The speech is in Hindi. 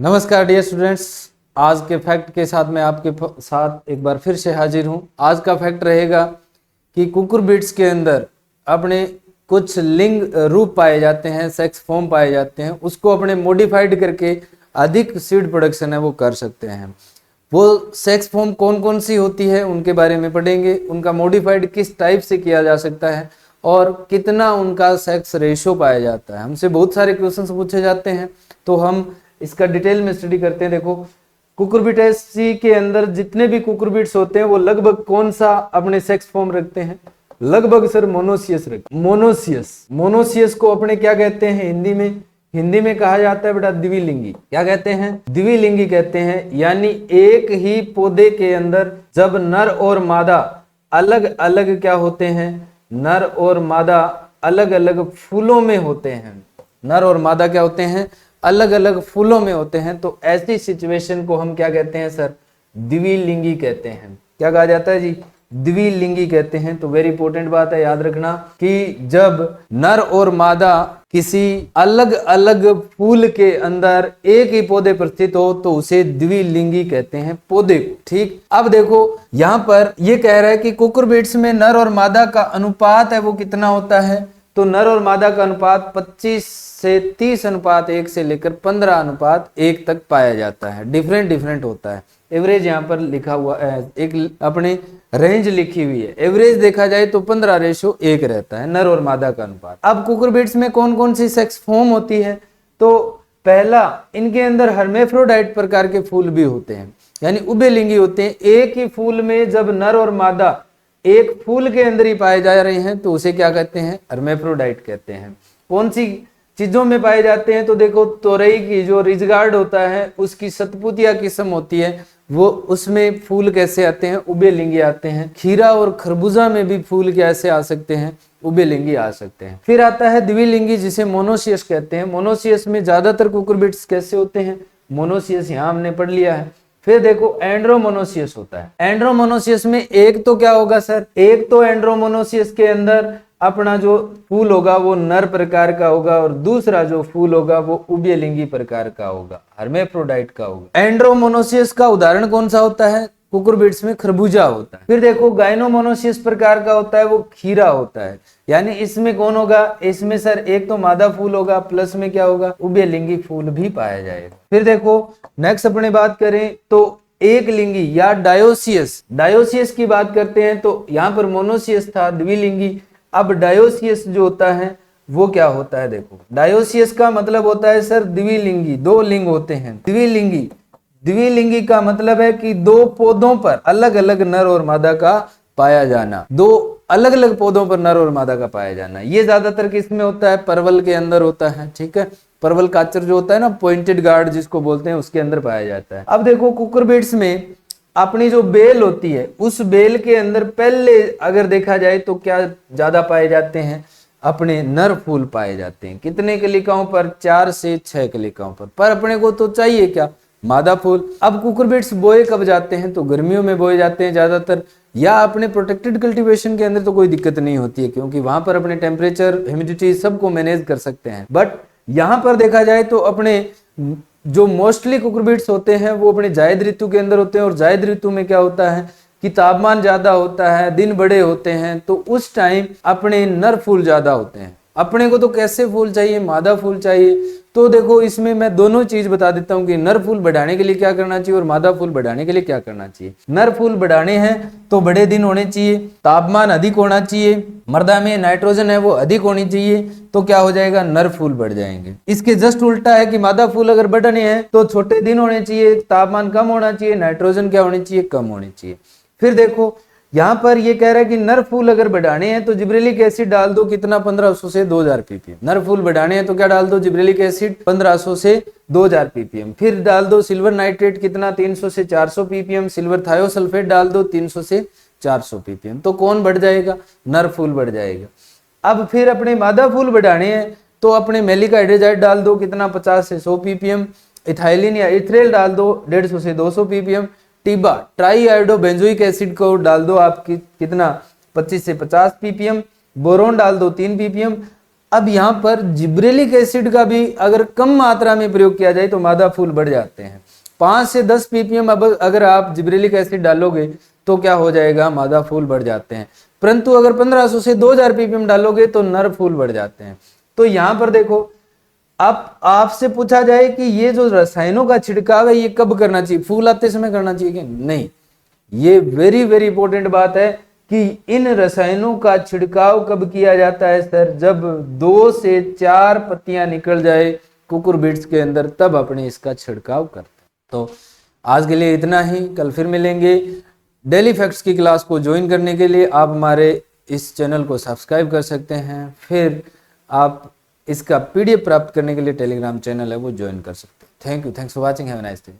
नमस्कार डियर स्टूडेंट्स, आज के फैक्ट के साथ मैं आपके साथ एक बार फिर से हाजिर हूं। आज का फैक्ट रहेगा कि कुकुरबिट्स के अंदर अपने कुछ लिंग रूप पाए जाते हैं, सेक्स फॉर्म पाए जाते हैं, उसको अपने मॉडिफाइड करके अधिक सीड प्रोडक्शन है वो कर सकते हैं। वो सेक्स फॉर्म कौन कौन सी होती है उनके बारे में पढ़ेंगे, उनका मॉडिफाइड किस टाइप से किया जा सकता है और कितना उनका सेक्स रेशो पाया जाता है। हमसे बहुत सारे क्वेश्चंस पूछे जाते हैं तो हम इसका डिटेल में स्टडी करते हैं। देखो, कुकुरबिटेसी के अंदर जितने भी कुकुरबिट्स होते हैं वो लगभग कौन सा अपने सेक्स फॉर्म रखते हैं? लगभग सर मोनोसियस रखते हैं। मोनोसियस को अपने क्या कहते हैं हिंदी में कहा जाता है बेटा द्विलिंगी। क्या कहते हैं? द्विलिंगी कहते हैं। यानी एक ही पौधे के अंदर जब नर और मादा अलग अलग क्या होते हैं, नर और मादा अलग अलग फूलों में होते हैं। नर और मादा क्या होते हैं? अलग अलग फूलों में होते हैं। तो ऐसी सिचुएशन को हम क्या कहते हैं सर? द्विलिंगी कहते हैं। क्या कहा जाता है जी? द्विलिंगी कहते हैं। तो वेरी इंपॉर्टेंट बात है, याद रखना कि जब नर और मादा किसी अलग अलग फूल के अंदर एक ही पौधे पर स्थित हो तो उसे द्विलिंगी कहते हैं पौधे को। ठीक, अब देखो यहाँ पर ये कह रहा है कि कुकुरबिट्स में नर और मादा का अनुपात है वो कितना होता है? तो नर और मादा का अनुपात 25 से 30:1 से लेकर 15:1 तक पाया जाता है। डिफरेंट होता है। एवरेज यहाँ पर लिखा हुआ है, एक अपने रेंज लिखी हुई है। एवरेज देखा जाए तो 15:1 रहता है नर और मादा का अनुपात। अब कुकुरबिट्स में कौन कौन सी सेक्स फॉर्म होती है? तो पहला, इनके अंदर हर्मेफ्रोडाइट प्रकार के फूल भी होते हैं, यानी उभयलिंगी होते हैं। एक ही फूल में जब नर और मादा एक फूल के अंदर ही पाए जा रहे हैं तो उसे क्या कहते हैं? हर्मेफ्रोडाइट कहते हैं। कौन सी चीजों में पाए जाते हैं? तो देखो, तोरई की जो रिजगार्ड होता है उसकी सतपुतिया किस्म होती है, वो उसमें फूल कैसे आते हैं? उभयलिंगी आते हैं। खीरा और खरबूजा में भी फूल कैसे आ सकते हैं? उभयलिंगी आ सकते हैं। फिर आता है द्विलिंगी जिसे मोनोसियस कहते हैं। मोनोसियस में ज्यादातर कुकुरबिट्स कैसे होते हैं? मोनोसियस यहाँ हमने पढ़ लिया है। फिर देखो, एंड्रोमोनोसियस होता है। एंड्रोमोनोसियस में एक तो क्या होगा सर? एक तो एंड्रोमोनोसियस के अंदर अपना जो फूल होगा वो नर प्रकार का होगा और दूसरा जो फूल होगा वो उभयलिंगी प्रकार का होगा, हर्मेफ्रोडाइट का होगा। एंड्रोमोनोसियस का उदाहरण कौन सा होता है? कुकुरबिट्स में खरबूजा होता है। फिर देखो, गाइनोमोनोसियस प्रकार का होता है वो खीरा होता है। यानी इसमें कौन होगा? इसमें सर एक तो मादा फूल होगा प्लस में क्या होगा? उभयलिंगी फूल भी पाया जाएगा। फिर देखो, नेक्स्ट अपने बात करें तो एक लिंगी या डायोसियस की बात करते हैं तो यहाँ पर मोनोसियस था, द्विलिंगी। अब डायोसियस जो होता है वो क्या होता है? देखो, डायोसियस का मतलब होता है सर द्विलिंगी, दो लिंग होते हैं। द्विलिंगी का मतलब है कि दो पौधों पर अलग अलग नर और मादा का पाया जाना। दो अलग अलग पौधों पर नर और मादा का पाया जाना। ये ज्यादातर किस में होता है? परवल के अंदर होता है। ठीक है, परवल काचर जो होता है ना, पॉइंटेड गार्ड जिसको बोलते हैं, उसके अंदर पाया जाता है। अब देखो, कुकुरबिट्स में अपनी जो बेल होती है उस बेल के अंदर पहले अगर देखा जाए तो क्या ज्यादा पाए जाते हैं? अपने नर फूल पाए जाते हैं। कितने कलिकाओं पर? 4 से 6 कलिकाओं पर अपने को तो चाहिए क्या? मादा फूल। अब कुकुरबिट्स बोए कब जाते हैं? तो गर्मियों में बोए जाते हैं ज्यादातर, या अपने प्रोटेक्टेड कल्टीवेशन के अंदर तो कोई दिक्कत नहीं होती है क्योंकि वहां पर अपने टेम्परेचर, ह्यूमिडिटी सबको मैनेज कर सकते हैं। बट यहाँ पर देखा जाए तो अपने जो मोस्टली कुकुरबिट्स होते हैं वो अपने जायद ऋतु के अंदर होते हैं। और जायद ऋतु में क्या होता है कि तापमान ज्यादा होता है, दिन बड़े होते हैं, तो उस टाइम अपने नर फूल ज्यादा होते हैं। अपने को तो कैसे फूल चाहिए? मादा फूल चाहिए। तो देखो, इसमें मैं दोनों चीज बता देता हूँ कि नर फूल बढ़ाने के लिए क्या करना चाहिए और मादा फूल बढ़ाने के लिए क्या करना चाहिए। नर फूल बढ़ाने हैं तो बड़े दिन होने चाहिए, तापमान अधिक होना चाहिए, मृदा में नाइट्रोजन है वो अधिक होनी चाहिए, तो क्या हो जाएगा? नर फूल बढ़ जाएंगे। इसके जस्ट उल्टा है कि मादा फूल अगर बढ़ने हैं तो छोटे दिन होने चाहिए, तापमान कम होना चाहिए, नाइट्रोजन क्या होनी चाहिए? कम होनी चाहिए। फिर देखो, यहाँ पर ये कह रहा है कि नर फूल अगर बढ़ाने हैं तो जिब्रेलिक एसिड डाल दो। कितना? 1500 से 2000 ppm। नर फूल बढ़ाने हैं तो क्या डाल दो? जिब्रेलिक एसिड 1500 से 2000 ppm। फिर डाल दो सिल्वर नाइट्रेट, कितना? 300 से 400 ppm। सिल्वर थायोसल्फेट डाल दो 300 से 400 ppm। तो कौन बढ़ जाएगा? नर फूल बढ़ जाएगा। अब फिर अपने मादा फूल बढ़ाने हैं तो अपने मैलिक हाइड्रोजाइड डाल दो, कितना? 50 से 100 ppm। इथाइलिन या इथ्रेल डाल दो 150 से 200 ppm। टीबा, ट्राई आयोडो बेंजोइक एसिड को डाल दो आपकी, कितना? 25 से 50 ppm। बोरोन डाल दो 3 ppm। अब यहाँ पर जिब्रेलिक एसिड का भी अगर कम मात्रा में प्रयोग किया जाए तो मादा फूल बढ़ जाते हैं। 5 से 10 ppm अब अगर आप जिब्रेलिक एसिड डालोगे तो क्या हो जाएगा, मादा फूल बढ़ जाते हैं। परंतु अगर 1500 से 2000 ppm डालोगे तो नर फूल बढ़ जाते हैं। तो यहाँ पर देखो, अब आपसे पूछा जाए कि ये जो रसायनों का छिड़काव है ये कब करना चाहिए, फूल आते समय करना चाहिए कि नहीं, ये वेरी वेरी इंपॉर्टेंट बात है कि इन रसायनों का छिड़काव कब किया जाता है सर, जब 2 से 4 पत्तियां निकल जाए कुकुरबिट्स के अंदर, तब अपने इसका छिड़काव करते हैं। तो आज के लिए इतना ही, कल फिर मिलेंगे। डेली फैक्ट्स की क्लास को ज्वाइन करने के लिए आप हमारे इस चैनल को सब्सक्राइब कर सकते हैं, फिर आप इसका PDF प्राप्त करने के लिए टेलीग्राम चैनल है वो ज्वाइन कर सकते हैं। Thank you, thanks for watching, have a nice day.